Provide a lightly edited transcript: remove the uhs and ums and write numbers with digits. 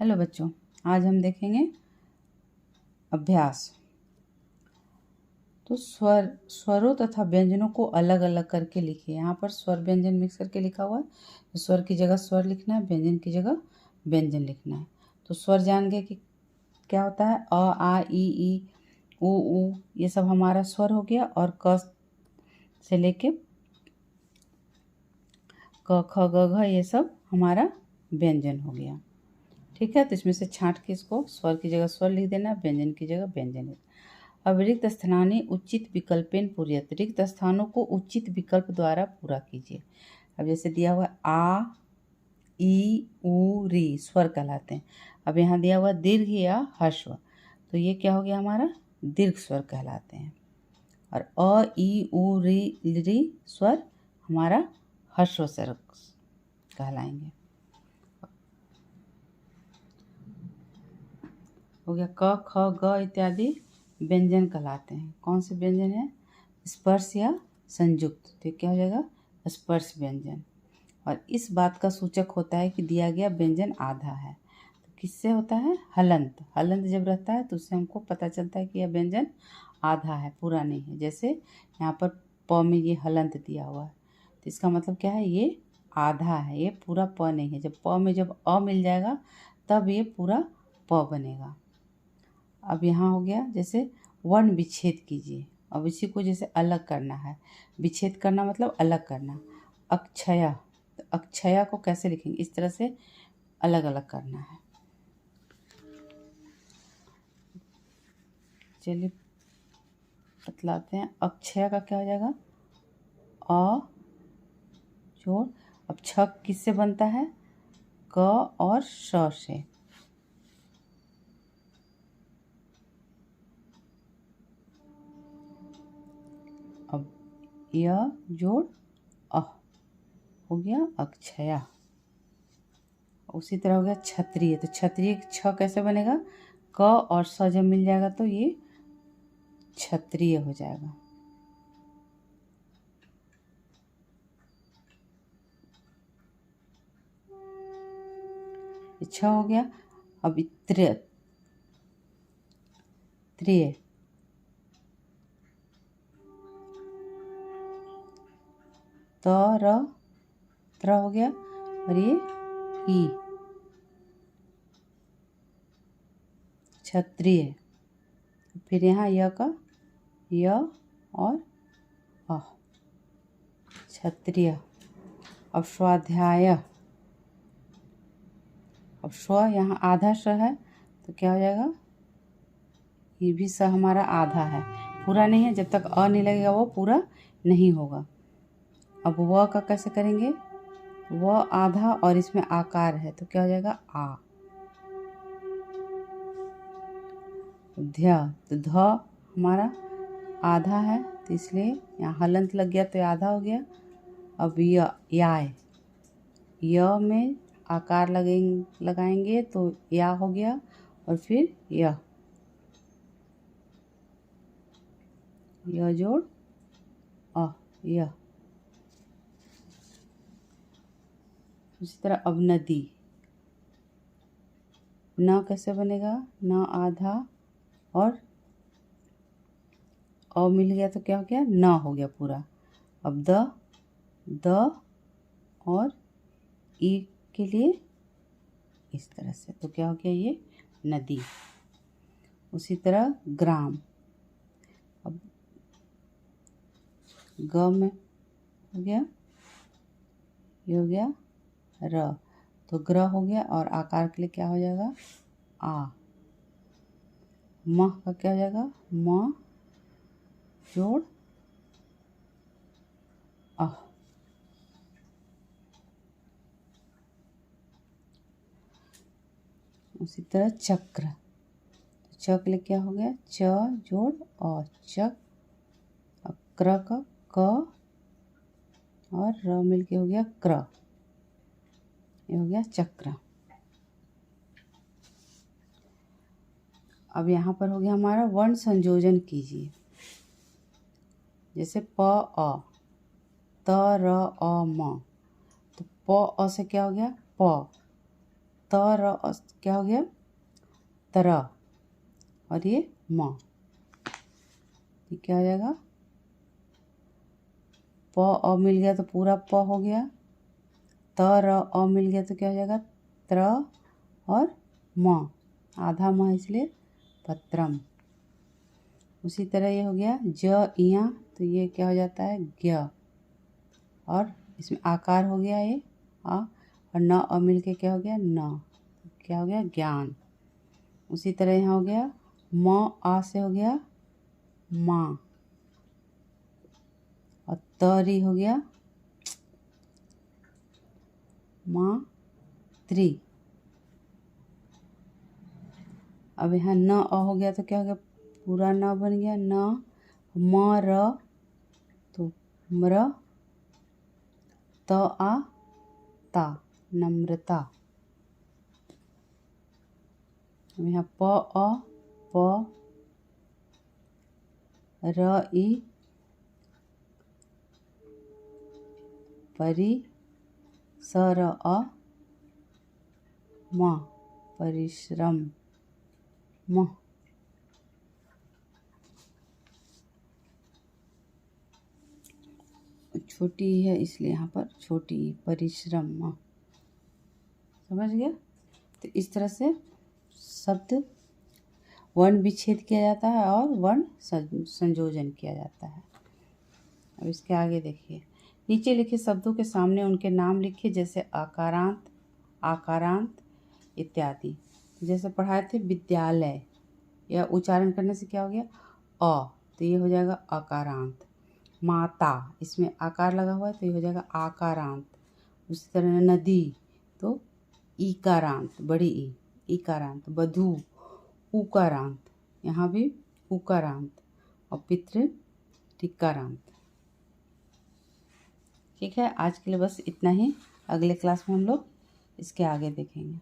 Hello बच्चों, आज हम देखेंगे अभ्यास। तो स्वरों तथा व्यंजनों को अलग अलग करके लिखिए। यहाँ पर स्वर व्यंजन मिक्स करके लिखा हुआ है। तो स्वर की जगह स्वर लिखना है, व्यंजन की जगह व्यंजन लिखना है। तो स्वर जान गए कि क्या होता है। अ, आ, ई, उ, ये सब हमारा स्वर हो गया। और क से लेके क, ख, ग, घ ये सब हमारा व्यंजन हो गया। ठीक है, तो इसमें से छांट के इसको स्वर की जगह स्वर लिख देना, व्यंजन की जगह व्यंजन लिख। अब रिक्त स्थाने उचित विकल्पेन पूर्यत, रिक्त स्थानों को उचित विकल्प द्वारा पूरा कीजिए। अब जैसे दिया हुआ आ, ई, उ, री स्वर कहलाते हैं। अब यहाँ दिया हुआ दीर्घ या ह्रस्व, तो ये क्या हो गया हमारा दीर्घ स्वर कहलाते हैं। और अ, ई, उ, री स्वर हमारा ह्रस्व स्वर कहलाएंगे। हो गया क, ख, ग इत्यादि व्यंजन कहलाते हैं। कौन से व्यंजन है? स्पर्श या संयुक्त। तो क्या हो जाएगा? स्पर्श व्यंजन। और इस बात का सूचक होता है कि दिया गया व्यंजन आधा है। तो किससे होता है? हलंत। हलंत जब रहता है तो उससे हमको पता चलता है कि यह व्यंजन आधा है, पूरा नहीं है। जैसे यहाँ पर प में ये हलंत दिया हुआ है, तो इसका मतलब क्या है? ये आधा है, ये पूरा प नहीं है। जब प में जब अ मिल जाएगा तब ये पूरा प बनेगा। अब यहाँ हो गया जैसे वर्ण विच्छेद कीजिए। अब इसी को जैसे अलग करना है। विच्छेद करना मतलब अलग करना। अक्षया, तो अक्षया को कैसे लिखेंगे? इस तरह से अलग अलग करना है। चलिए बतलाते हैं। अक्षया का क्या हो जाएगा? अ जोड़, अब छ किससे बनता है? क और श से। अब य जोड़ अ हो गया अक्षया। उसी तरह हो गया क्षत्रिय। तो क्षत्रिय छ कैसे बनेगा? क और स जब मिल जाएगा तो ये क्षत्रिय हो जाएगा। छ हो गया। अब त्रिय, त्रिय त्र हो गया। और ये ई क्षत्रिय। फिर यहाँ य का य और अ क्षत्रिय। अब स्वाध्याय। अब स्व यहाँ आधा स है तो क्या हो जाएगा? ये भी स हमारा आधा है, पूरा नहीं है। जब तक अ नहीं लगेगा वो पूरा नहीं होगा। अब व का कैसे करेंगे? व आधा और इसमें आकार है तो क्या हो जाएगा? आ। ध्य, तो ध हमारा आधा है तो इसलिए यहाँ हलंत लग गया तो ये आधा हो गया। अब याय, य में आकार लगाएंगे तो या हो गया। और फिर य जोड़ अ य। उसी तरह अब नदी। न कैसे बनेगा? न आधा और अ मिल गया तो क्या हो गया? न हो गया पूरा। अब द और ई के लिए इस तरह से, तो क्या हो गया? ये नदी। उसी तरह ग्राम। अब ग में हो गया, ये हो गया र, तो ग्रह हो गया। और आकार के लिए क्या हो जाएगा? आ। मह का क्या हो जाएगा? म जोड़ अह। उसी तरह चक्र। च के लिए क्या हो गया? च जोड़ अ चक। अब क्र का क और र मिल के हो गया क्र, ये हो गया चक्र। अब यहाँ पर हो गया हमारा वर्ण संयोजन कीजिए। जैसे प अ, त र अ म, तो प अ से क्या हो गया? प। क्या हो गया, तरह, और ये म, ये क्या हो जाएगा, प मिल गया तो पूरा प हो गया, मिल गया तो क्या हो जाएगा, त्र और म, आधा म इसलिए पत्रम। उसी तरह ये हो गया इया, तो ये क्या हो जाता है ज्ञ, और इसमें आकार हो गया ये आ, और न मिल के क्या हो गया न, क्या हो गया ज्ञान। उसी तरह यहाँ हो गया आ से हो गया माँ, और तरी हो गया त्रि। अब यहाँ न हो गया तो क्या हो गया, पूरा न बन गया, न म तो म्र, ता नम्रता। अब यहाँ प परी म परिश्रम म। छोटी है इसलिए यहाँ पर छोटी परिश्रम म, समझ गया। तो इस तरह से शब्द वर्ण विच्छेद किया जाता है और वर्ण संयोजन किया जाता है। अब इसके आगे देखिए, नीचे लिखे शब्दों के सामने उनके नाम लिखिए, जैसे आकारांत, आकारांत इत्यादि। जैसे पढ़ाए थे विद्यालय, यह उच्चारण करने से क्या हो गया तो ये हो जाएगा अकारांत। माता, इसमें आकार लगा हुआ है तो ये हो जाएगा आकारांत। उसी तरह नदी तो ईकारांत, बड़ी ईकारांत। वधू उकारांत, यहाँ भी उकारांत, और पितृ टिकारांत। ठीक है, आज के लिए बस इतना ही। अगले क्लास में हम लोग इसके आगे देखेंगे।